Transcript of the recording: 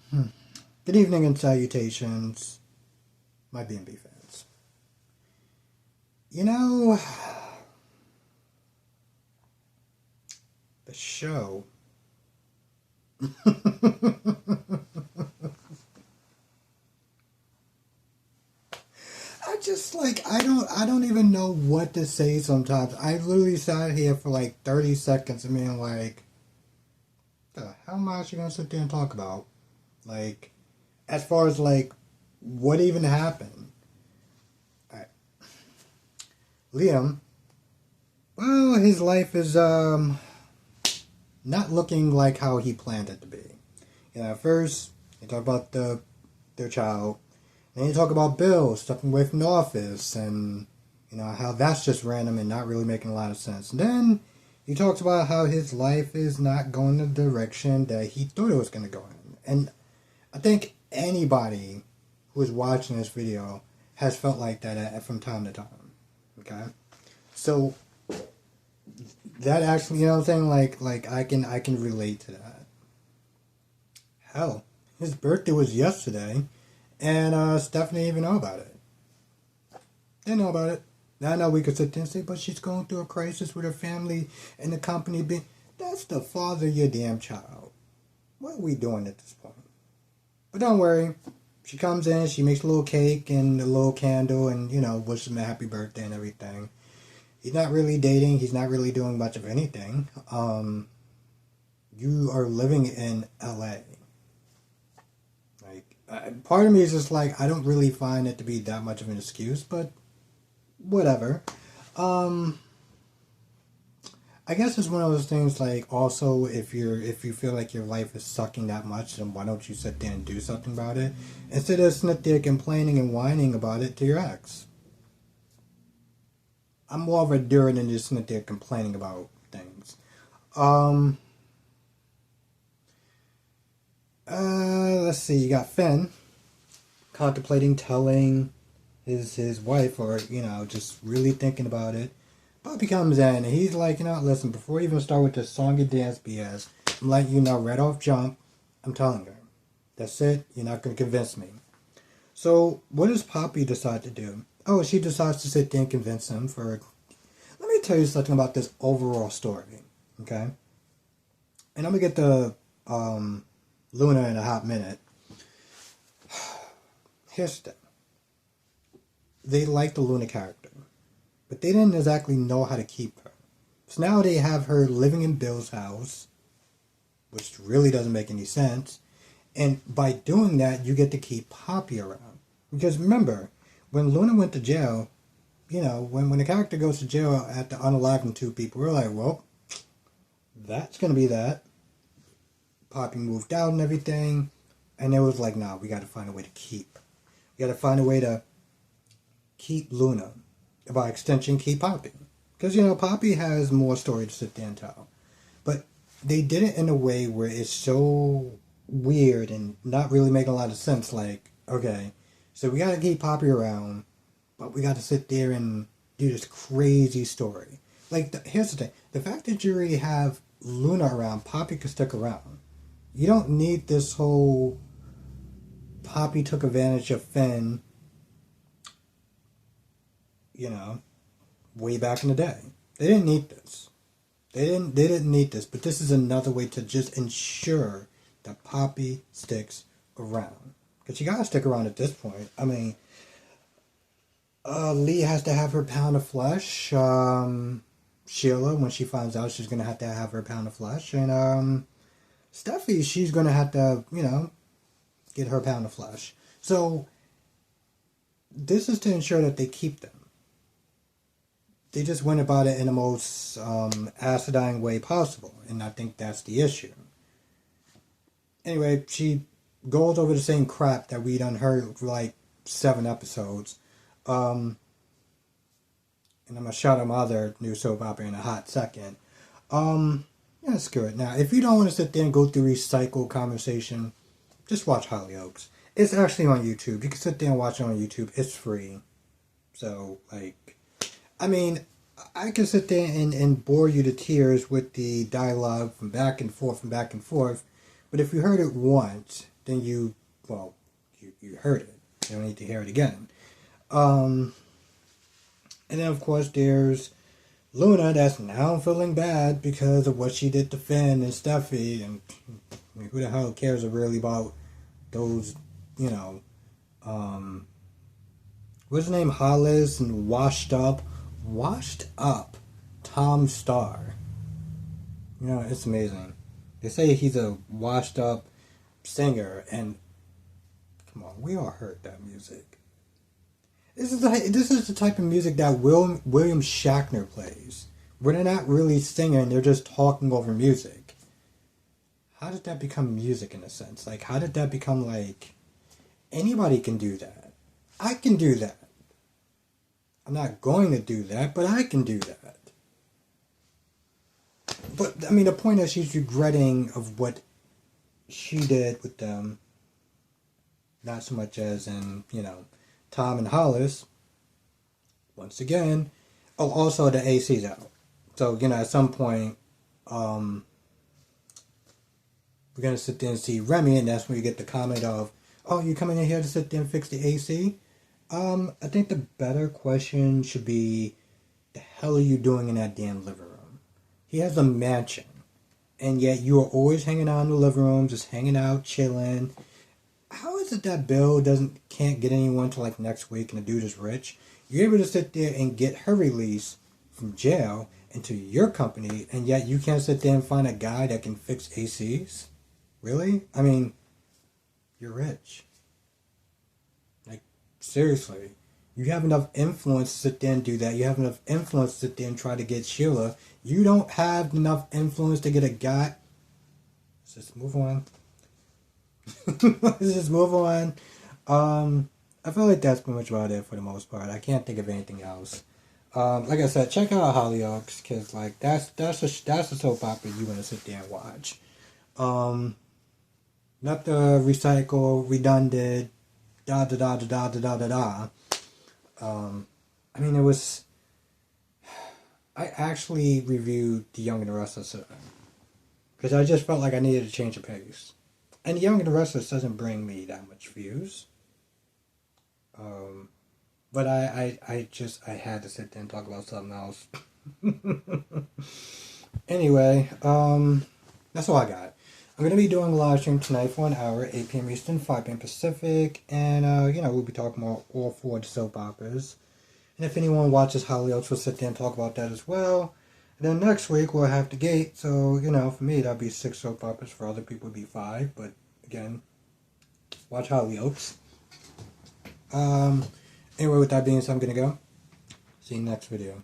Good evening and salutations, my B&B fans. You know, the show. I don't even know what to say sometimes. I literally sat here for like 30 seconds and being like, the hell am I actually gonna sit there and talk about? Like, as far as like, what even happened? Alright. Liam, well, his life is, not looking like how he planned it to be. At first, you talk about their child. Then you talk about Bill stepping away from the office and, how that's just random and not really making a lot of sense. And then he talks about how his life is not going the direction that he thought it was going to go in. And I think anybody who is watching this video has felt like that from time to time. Okay? So, that actually, you know what I'm saying? Like I can relate to that. Hell, his birthday was yesterday. And Stephanie didn't even know about it. Didn't know about it. Now I know we could sit there and say, but she's going through a crisis with her family and the company being... That's the father of your damn child. What are we doing at this point? But don't worry. She comes in, she makes a little cake and a little candle and, wishes him a happy birthday and everything. He's not really dating. He's not really doing much of anything. You are living in LA. Part of me is just like, I don't really find it to be that much of an excuse, but whatever. I guess it's one of those things like, also, if you feel like your life is sucking that much, then why don't you sit there and do something about it instead of sitting there complaining and whining about it to your ex? I'm more of a doer than just sitting there complaining about things. Let's see. You got Finn contemplating telling his wife, or just really thinking about it. Bobby comes in and he's like, listen, before we even start with this song and dance BS, I'm letting you know right off jump. I'm telling her, that's it. You're not going to convince me. So what does Poppy decide to do? Oh, she decides to sit there and convince him for. Let me tell you something about this overall story, okay? And I'm gonna get the Luna in a hot minute. Here's the thing. They like the Luna character, but they didn't exactly know how to keep her. So now they have her living in Bill's house, which really doesn't make any sense. And by doing that, you get to keep Poppy around. Because remember, when Luna went to jail, when the character goes to jail after unaliving two people, we're like, well, that's going to be that. Poppy moved out and everything. And it was like, nah, we got to find a way to keep. We got to find a way to keep Luna. By extension, keep Poppy. Because, Poppy has more story to sit there and tell. But they did it in a way where it's so weird and not really making a lot of sense. Like, okay, so we got to keep Poppy around, but we got to sit there and do this crazy story. Like, here's the thing. The fact that you already have Luna around, Poppy could stick around. You don't need this whole Poppy took advantage of Finn, way back in the day. They didn't need this. They didn't need this, but this is another way to just ensure that Poppy sticks around. Because you gotta stick around at this point. I mean, Lee has to have her pound of flesh. Sheila, when she finds out, she's gonna have to have her pound of flesh. And Steffi, she's gonna have to, get her pound of flesh. So this is to ensure that they keep them. They just went about it in the most acidine way possible, and I think that's the issue. Anyway, she goes over the same crap that we done heard for like 7 episodes. And I'm gonna shout out my other new soap opera in a hot second. Yeah, screw it. Now, if you don't want to sit there and go through recycled conversation, just watch Hollyoaks. It's actually on YouTube. You can sit there and watch it on YouTube. It's free. So, I mean, I can sit there and bore you to tears with the dialogue from back and forth, but if you heard it once, then you heard it. You don't need to hear it again. And then, of course, there's Luna that's now feeling bad because of what she did to Finn and Steffi. And I mean, who the hell cares really about those, what's his name? Hollis and Washed Up Tom Starr. It's amazing. They say he's a washed up singer, and come on, we all heard that music. This is the type of music that William Shatner plays, where they're not really singing; they're just talking over music. How did that become music in a sense? Like, how did that become like anybody can do that? I can do that. I'm not going to do that, but I can do that. But, I mean, the point is she's regretting of what she did with them. Not so much as in, Tom and Hollis. Once again. Oh, also the AC's out. So, at some point, we're going to sit there and see Remy, and that's when you get the comment of, oh, you coming in here to sit there and fix the AC? I think the better question should be, the hell are you doing in that damn living room? He has a mansion, and yet you are always hanging out in the living room, just hanging out, chilling. How is it that Bill can't get anyone till like next week, and the dude is rich? You're able to sit there and get her release from jail into your company, and yet you can't sit there and find a guy that can fix ACs? Really? I mean, you're rich. Like, seriously. You have enough influence to sit there and do that. You have enough influence to sit there and try to get Sheila. You don't have enough influence to get a guy. Let's just move on. Let's just move on. I feel like that's pretty much about it for the most part. I can't think of anything else. Like I said, check out Hollyoaks, because like that's a soap opera you want to sit there and watch. Not the recycle, redundant, da da da da da da da da. I mean, I actually reviewed The Young and the Restless because I just felt like I needed to change the pace. And The Young and the Restless doesn't bring me that much views. But I had to sit there and talk about something else. Anyway, that's all I got. I'm going to be doing a live stream tonight for an hour, 8 p.m. Eastern, 5 p.m. Pacific, and, we'll be talking about all 4 soap operas. And if anyone watches Hollyoaks, we'll sit there and talk about that as well. And then next week, we'll have The Gate, so, for me, that'll be 6 soap operas, for other people, it'll be 5, but, again, watch Hollyoaks. Anyway, with that being said, I'm going to go. See you next video.